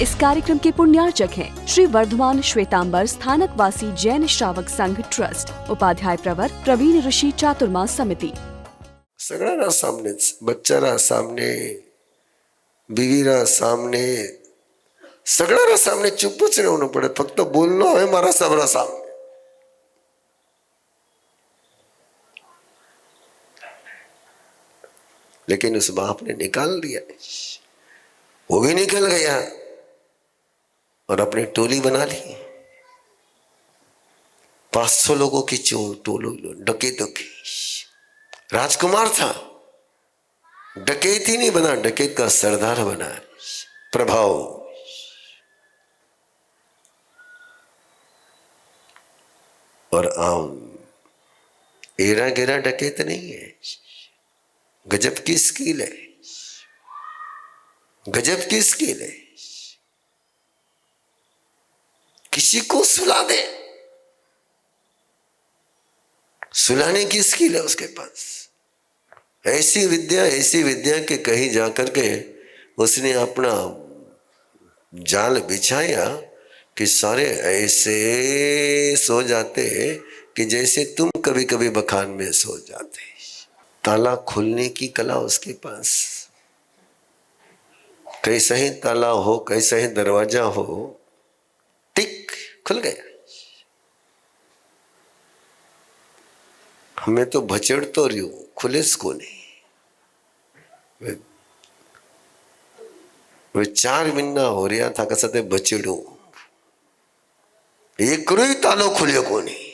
इस कार्यक्रम के पुण्यार्चक हैं श्री वर्धमान श्वेतांबर स्थानकवासी जैन श्रावक संघ ट्रस्ट, उपाध्याय प्रवर प्रवीण ऋषि चातुर्मास समिति। सगळ्यांना सामनेच, बच्चाला सामने, बीवीला सामने, सगळ्यांना सामने चुपच રહેવું પડે, ફક્ત બોલનો હોય મારા સબરા સાमने। लेकिन उस बाप ने निकाल दिया, वो भी निकल गया और अपनी टोली बना ली। 500 लोगों की टोली, डकैतों की। राजकुमार था, डकैत ही नहीं बना, डकैत का सरदार बना। प्रभाव। और आम एरा गेरा डकैत नहीं है। गजब की स्किल है, गजब की स्किल है। किसी को सुला दे, सुलाने की स्किल है उसके पास। ऐसी विद्या के कहीं जाकर के उसने अपना जाल बिछाया कि सारे ऐसे सो जाते कि जैसे तुम कभी कभी बखान में सो जाते। ताला खोलने की कला उसके पास। कैसा ही ताला हो, कैसा ही दरवाजा हो, टिक खुल गया। हमें तो भचड़ तो रही हूं, खुले को नहीं। वे 4 महीना हो रहा था कसते बचड़ू, एक ही तालो खुले को नहीं।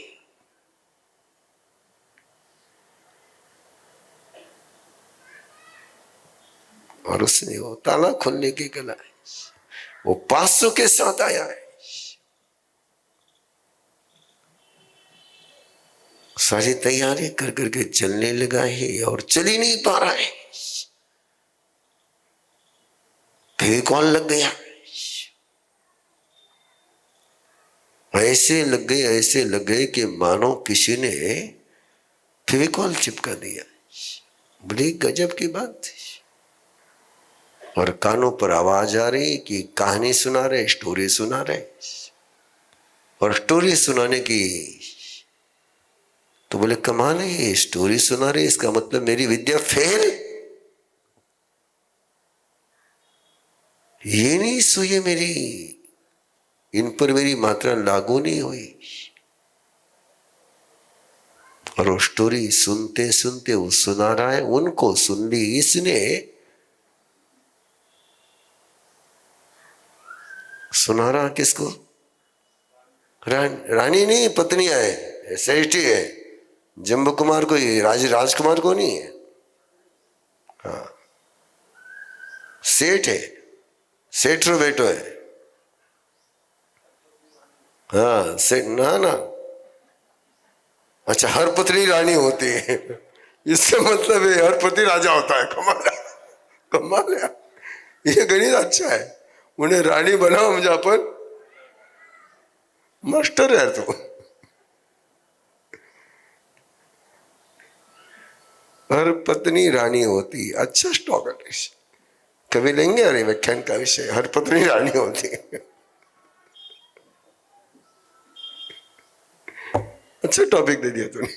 और उसने वो ताला खोलने की कला है, वो 500 के साथ आया है। सारी तैयारी कर करके चलने लगा है और चल ही नहीं पा रहा है। फेविकॉल लग गया, ऐसे लग गए कि मानो किसी ने फेविकॉल चिपका दिया। बड़ी गजब की बात थी। और कानों पर आवाज आ रही कि कहानी सुना रहे, स्टोरी सुना रहे। और स्टोरी सुनाने की तो बोले कमाल है, ये स्टोरी सुना रहे, इसका मतलब मेरी विद्या फेल। ये नहीं सुई मेरी, इन पर मेरी मात्रा लागू नहीं हुई। और वो स्टोरी सुनते सुनते वो सुना रहा है, उनको सुन ली इसने। सुना रहा किसको? रानी नहीं, पत्नी है, श्रेष्ठी है। जम्बू कुमार को, राजकुमार को नहीं है। हाँ, सेठ है, सेठ रो बेटो है। हाँ सेठ ना। अच्छा, हर पत्नी रानी होती है, इसका मतलब है हर पति राजा होता है। कमाल है, ये गणित अच्छा है। उन्हें रानी बनाओ मुझे अपन, मास्टर है तू। हर पत्नी रानी होती, अच्छा स्टॉक है। कभी लेंगे अरे व्याख्यान का विषय, हर पत्नी रानी होती। अच्छा टॉपिक दे दिया तूने।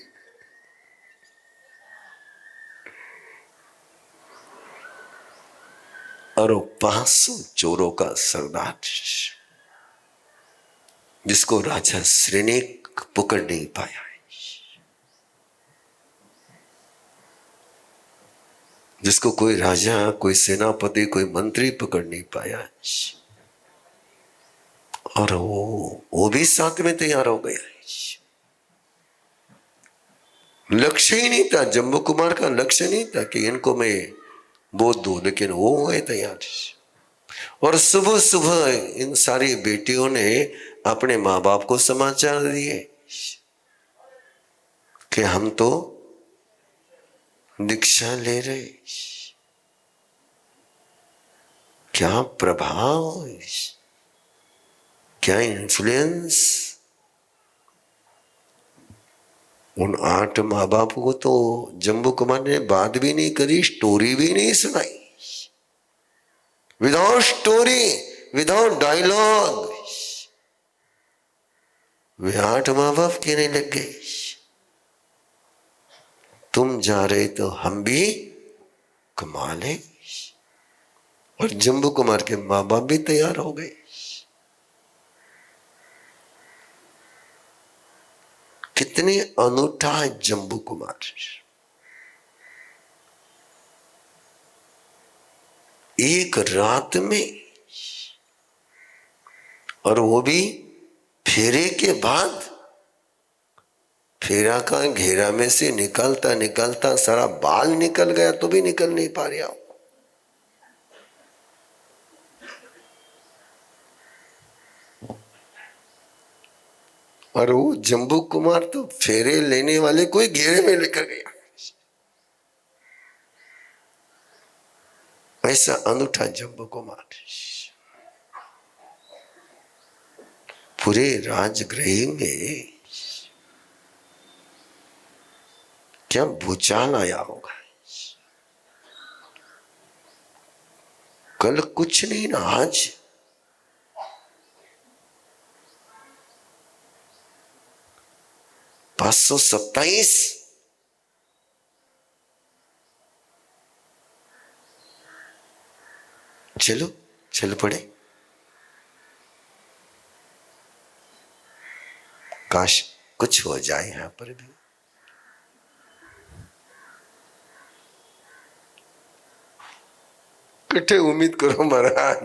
और 500 चोरों का सरदार, जिसको राजा श्रेणिक पकड़ नहीं पाया, जिसको कोई राजा, कोई सेनापति, कोई मंत्री पकड़ नहीं पाया। और वो भी साथ में तैयार हो गया। लक्ष्य ही नहीं था, जम्बू कुमार का लक्ष्य नहीं था कि इनको मैं बोध दूं, लेकिन वो हुए तैयार। और सुबह सुबह इन सारी बेटियों ने अपने माँ बाप को समाचार दिए कि हम तो दीक्षा ले रहे। क्या प्रभाव, क्या इन्फ्लुएंस। उन 8 माँ बाप को तो जम्बू कुमार ने बात भी नहीं करी, स्टोरी भी नहीं सुनाई। विदाउट स्टोरी विदाउट डायलॉग वे 8 माँ बाप कहने लग गए, तुम जा रहे तो हम भी कमा ले। और जम्बू कुमार के माँ बाप भी तैयार हो गए। कितने अनूठा है जम्बू कुमार। एक रात में, और वो भी फेरे के बाद। फेरा का घेरा में से निकलता निकलता सारा बाल निकल गया तो भी निकल नहीं पा रहा। और वो जम्बू कुमार तो फेरे लेने वाले कोई घेरे में लेकर गया। ऐसा अनूठा जम्बू कुमार। पूरे राजगृह में क्या भूचाल आया होगा। कल कुछ नहीं ना, आज 527 चलो चल पड़े। काश कुछ हो जाए यहां पर भी। कट्ठे उम्मीद करो महाराज।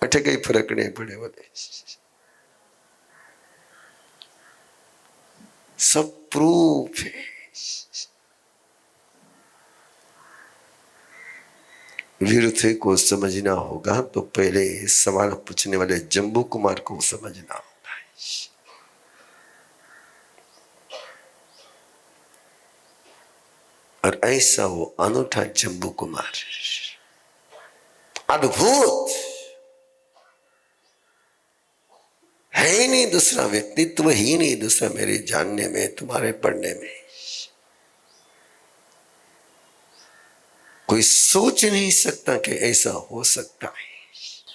अठे कई फर्क नहीं पड़े बोले। सब प्रूफ है। विरुद्ध को समझना होगा तो पहले सवाल पूछने वाले जम्बू कुमार को समझना होगा। और ऐसा वो अनूठा जम्बू कुमार, अद्भुत है ही नहीं दूसरा, व्यक्तित्व ही नहीं दूसरा मेरे जानने में, तुम्हारे पढ़ने में। कोई सोच नहीं सकता कि ऐसा हो सकता है,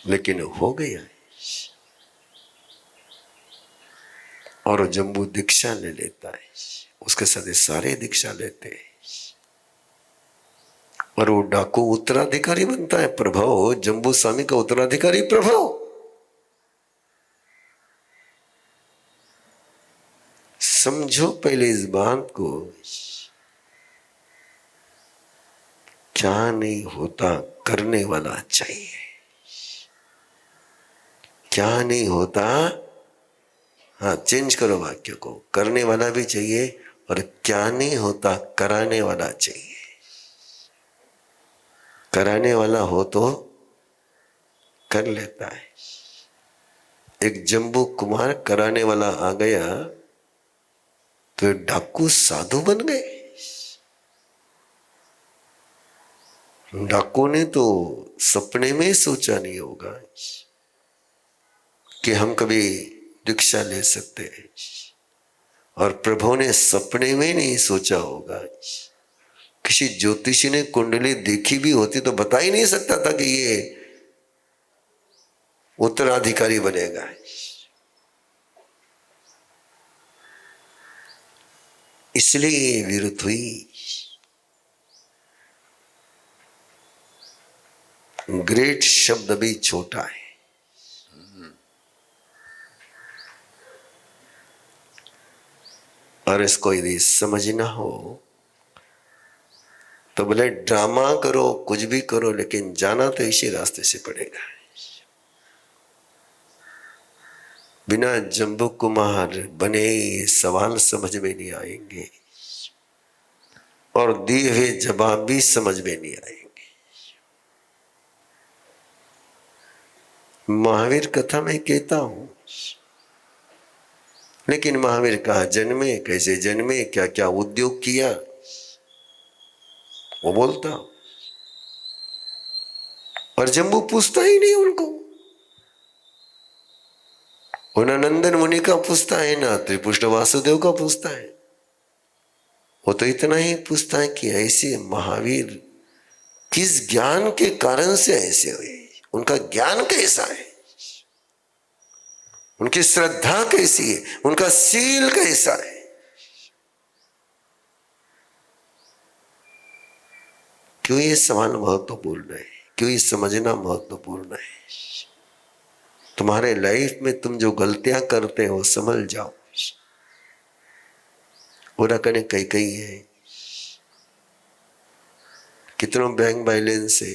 लेकिन हो गया। और जम्बू दीक्षा ले लेता है, उसके साथ सारे दीक्षा लेते हैं। और वो डाकू उत्तराधिकारी बनता है। प्रभव जम्बू स्वामी का उत्तराधिकारी प्रभव। समझो पहले इस बात को, क्या नहीं होता करने वाला चाहिए। क्या नहीं होता, हाँ चेंज करो वाक्य को, करने वाला भी चाहिए और क्या नहीं होता कराने वाला चाहिए। कराने वाला हो तो कर लेता है। एक जम्बू कुमार कराने वाला आ गया तो डाकू साधु बन गए। डाकू ने तो सपने में सोचा नहीं होगा कि हम कभी दीक्षा ले सकते हैं, और प्रभु ने सपने में नहीं सोचा होगा। किसी ज्योतिषी ने कुंडली देखी भी होती तो बता ही नहीं सकता था कि ये उत्तराधिकारी बनेगा। इसलिए विरुद्ध हुई। ग्रेट शब्द भी छोटा है। और इसको यदि समझना हो तो बोले ड्रामा करो, कुछ भी करो, लेकिन जाना तो इसी रास्ते से पड़ेगा। बिना जम्बू कुमार बने सवाल समझ में नहीं आएंगे और दिए हुए जवाब भी समझ में नहीं आएंगे। महावीर कथा में कहता हूं, लेकिन महावीर कहाँ जन्मे, कैसे जन्मे, क्या क्या उद्योग किया, वो बोलता। और जम्बू पूछता ही नहीं उनको। ना नंदन मुनि का पूछता है, ना त्रिपुष्ट वासुदेव का पूछता है। वो तो इतना ही पूछता है कि ऐसे महावीर किस ज्ञान के कारण से ऐसे हुए, उनका ज्ञान कैसा है, उनकी श्रद्धा कैसी है, उनका शील कैसा है। क्यों ये सवाल महत्वपूर्ण है, क्यों ये समझना महत्वपूर्ण है। तुम्हारे लाइफ में तुम जो गलतियां करते हो समझ जाओ। पूरा करने कई कई है, कितनों बैंक बैलेंस है,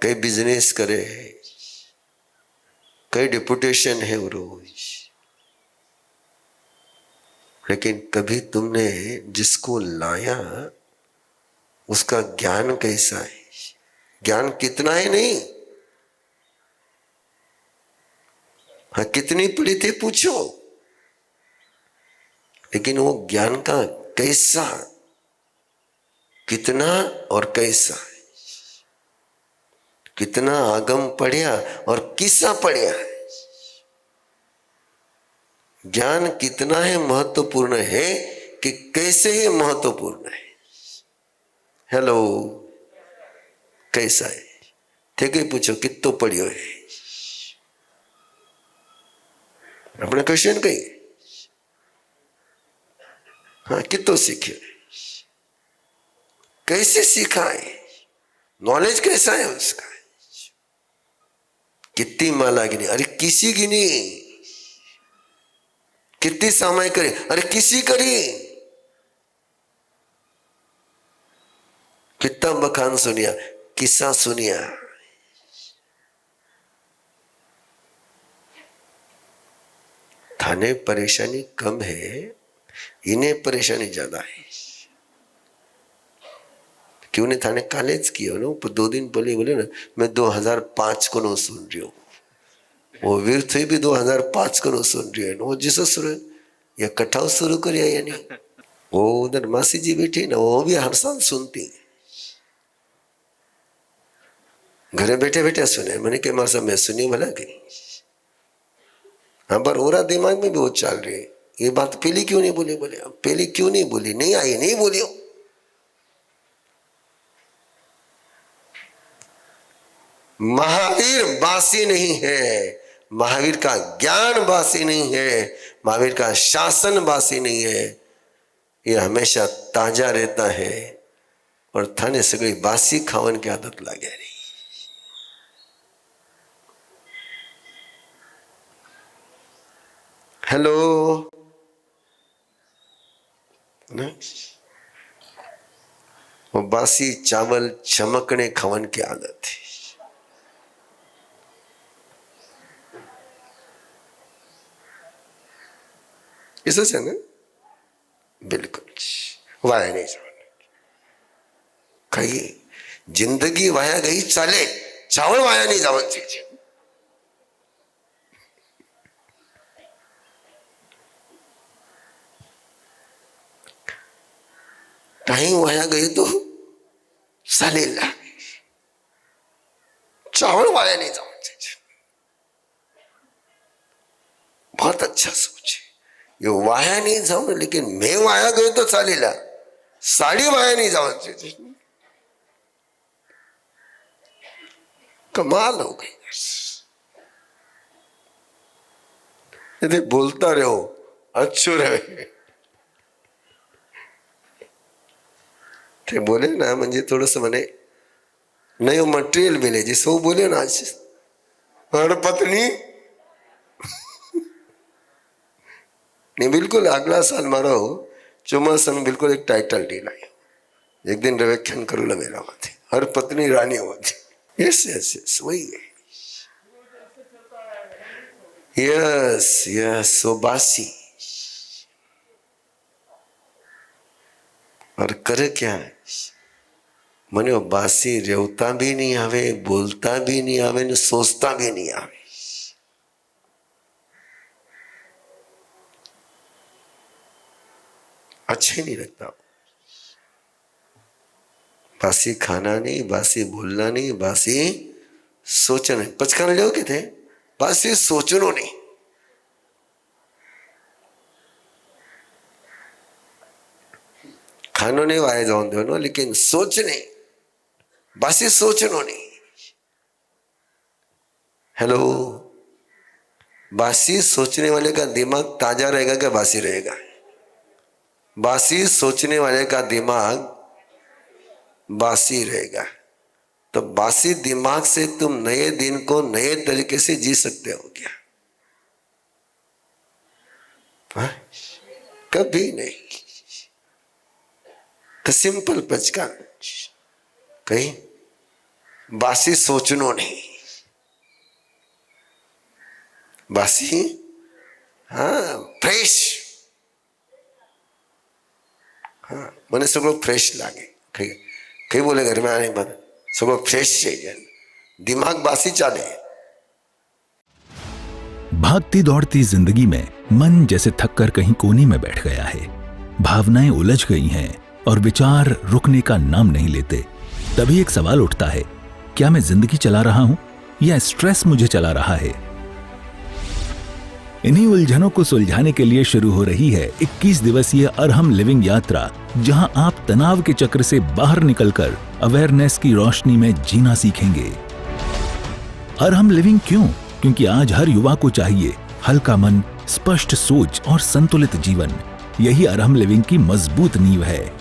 कई बिजनेस करे है, कई डिपुटेशन है रोज, लेकिन कभी तुमने जिसको लाया उसका ज्ञान कैसा है, ज्ञान कितना है नहीं, हाँ कितनी पढ़ी थे पूछो, लेकिन वो ज्ञान का कैसा, कितना और कैसा, कितना आगम पढ़िया और किसा पढ़िया। ज्ञान कितना है महत्वपूर्ण है कि कैसे है महत्वपूर्ण है। हेलो, कैसा है थे कई पूछो कितो पढ़ियो है, अपने क्वेश्चन कही हाँ कितो सीखे, कैसे सीखा है, नॉलेज कैसा है उसका, कितनी माला गिनी, अरे किसी गिनी, कितनी समय करे, अरे किसी करी, कितना बखान सुनिया, किस्सा सुनिया। थाने परेशानी कम है, इन्हें परेशानी ज्यादा है। क्यों ने थाने कालेज किया ना, 2 दिन बोले ना मैं 2005 को नो सुन रही हूँ, वो वीर थे भी 2005 को नो सुन रही है, वो जिस सुर या कठाव शुरू कर यानी वो उधर मासी जी बैठी ना, वो भी हर साल सुनती, घरे बैठे बैठे सुने। मैंने कहा मासा मैं सुनी भला गई, हाँ पर ओरा दिमाग में भी वो चल रही है, ये बात पहले क्यों नहीं बोली, बोले पहले क्यों नहीं बोली, नहीं आई नहीं बोली। महावीर बासी नहीं है, महावीर का ज्ञान बासी नहीं है, महावीर का शासन बासी नहीं है, ये हमेशा ताजा रहता है। और थाने सगळी बासी खावन की आदत लागे रही। हेलो ना, वो बासी चावल चमकने खावन की आदत है। ऐसा है ना, बिल्कुल वाया नहीं जाना कहीं, जिंदगी वाया गई चाले, चावल वाया नहीं जावन चाहिए। टाइम वाया गई तो चालेला, चावल वाया नहीं जावन चाहिए। बहुत अच्छा सोचे, ये वाया नहीं जाऊं, लेकिन मैं वाया गयो तो चालेला, साड़ी वाया नहीं जावन चाहिए। कमाल हो गई। यदि बोलता रहो अच्छो रहे ते बोले ना, म्हणजे थोडस म्हणे नयो मटेरियल मिले जिसो बोले ना आज हर पत्नी नहीं। बिल्कुल अगला साल मारो चौमासा में बिल्कुल एक टाइटल डील आई, एक दिन व्याख्यान करूला मेरा माथे, हर पत्नी रानी होती। यस यस यस वही है, यस यस वो बासी। और करे क्या है, मने वो बासी रेवता भी नहीं आवे, बोलता भी नहीं आवे, ने सोचता भी नहीं आवे। अच्छे नहीं लगता। बासी खाना नहीं, बासी बोलना नहीं, बासी सोचना नहीं। पचखाने लो के थे, बासी सोचनो नहीं। खानो नहीं वाया जाऊन दो, लेकिन सोच नहीं। बासी सोचनो नहीं। हेलो, बासी सोचने वाले का दिमाग ताजा रहेगा क्या बासी रहेगा? बासी सोचने वाले का दिमाग बासी रहेगा। तो बासी दिमाग से तुम नए दिन को नए तरीके से जी सकते हो क्या? कभी नहीं। तो सिंपल पचका कहीं बासी सोचनो नहीं। बासी हाँ फ्रेश, हाँ मैंने सब लोग फ्रेश लागे। कहीं बोले घर में आने पर सब लोग फ्रेश चाहिए, दिमाग बासी चाले। भागती दौड़ती जिंदगी में मन जैसे थककर कहीं कोने में बैठ गया है। भावनाएं उलझ गई हैं और विचार रुकने का नाम नहीं लेते। तभी एक सवाल उठता है, क्या मैं जिंदगी चला रहा हूं या स्ट्रेस मुझे चला रहा है? इन्हीं उलझनों को सुलझाने के लिए शुरू हो रही है 21 दिवसीय अरहम लिविंग यात्रा, जहां आप तनाव के चक्र से बाहर निकलकर अवेयरनेस की रोशनी में जीना सीखेंगे। अरहम लिविंग क्यों? क्योंकि आज हर युवा को चाहिए हल्का मन, स्पष्ट सोच और संतुलित जीवन। यही अरहम लिविंग की मजबूत नींव है।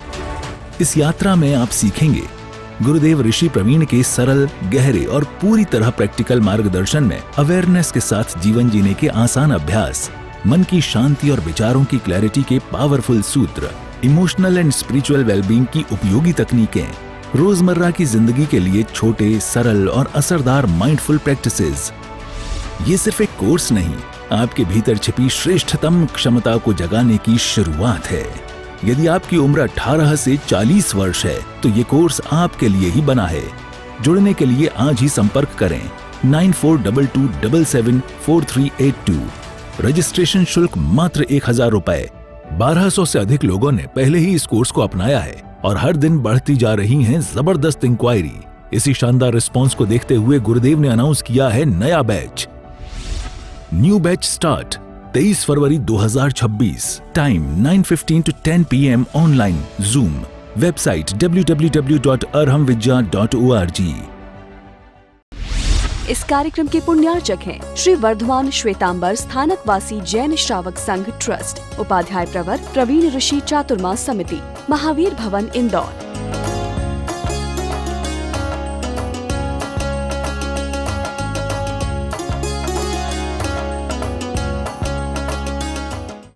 इस यात्रा में आप सीखेंगे गुरुदेव ऋषि प्रवीण के सरल, गहरे और पूरी तरह प्रैक्टिकल मार्गदर्शन में अवेयरनेस के साथ जीवन जीने के आसान अभ्यास, मन की शांति और विचारों की क्लैरिटी के पावरफुल सूत्र, इमोशनल एंड स्पिरिचुअल वेलबींग की उपयोगी तकनीकें, रोजमर्रा की जिंदगी के लिए छोटे, सरल और असरदार माइंडफुल प्रैक्टिसेस। ये सिर्फ एक कोर्स नहीं, आपके भीतर छिपी श्रेष्ठतम क्षमता को जगाने की शुरुआत है। यदि आपकी उम्र 18 से 40 वर्ष है तो ये कोर्स आपके लिए ही बना है। जुड़ने के लिए आज ही संपर्क करें 9422774382। रजिस्ट्रेशन शुल्क मात्र 1000 रुपए। 1200 से अधिक लोगों ने पहले ही इस कोर्स को अपनाया है और हर दिन बढ़ती जा रही हैं जबरदस्त इंक्वायरी। इसी शानदार रिस्पॉन्स को देखते हुए गुरुदेव ने अनाउंस किया है नया batch. New batch start 23 February 2026। Time 9:15 to 10 PM online zoom. Website www.arhamvidya.org। इस कार्यक्रम के पुण्यार्चक हैं श्री वर्धमान श्वेतांबर स्थानकवासी जैन श्रावक संघ ट्रस्ट, उपाध्याय प्रवर प्रवीण ऋषि चातुर्मा समिति, महावीर भवन इंदौर।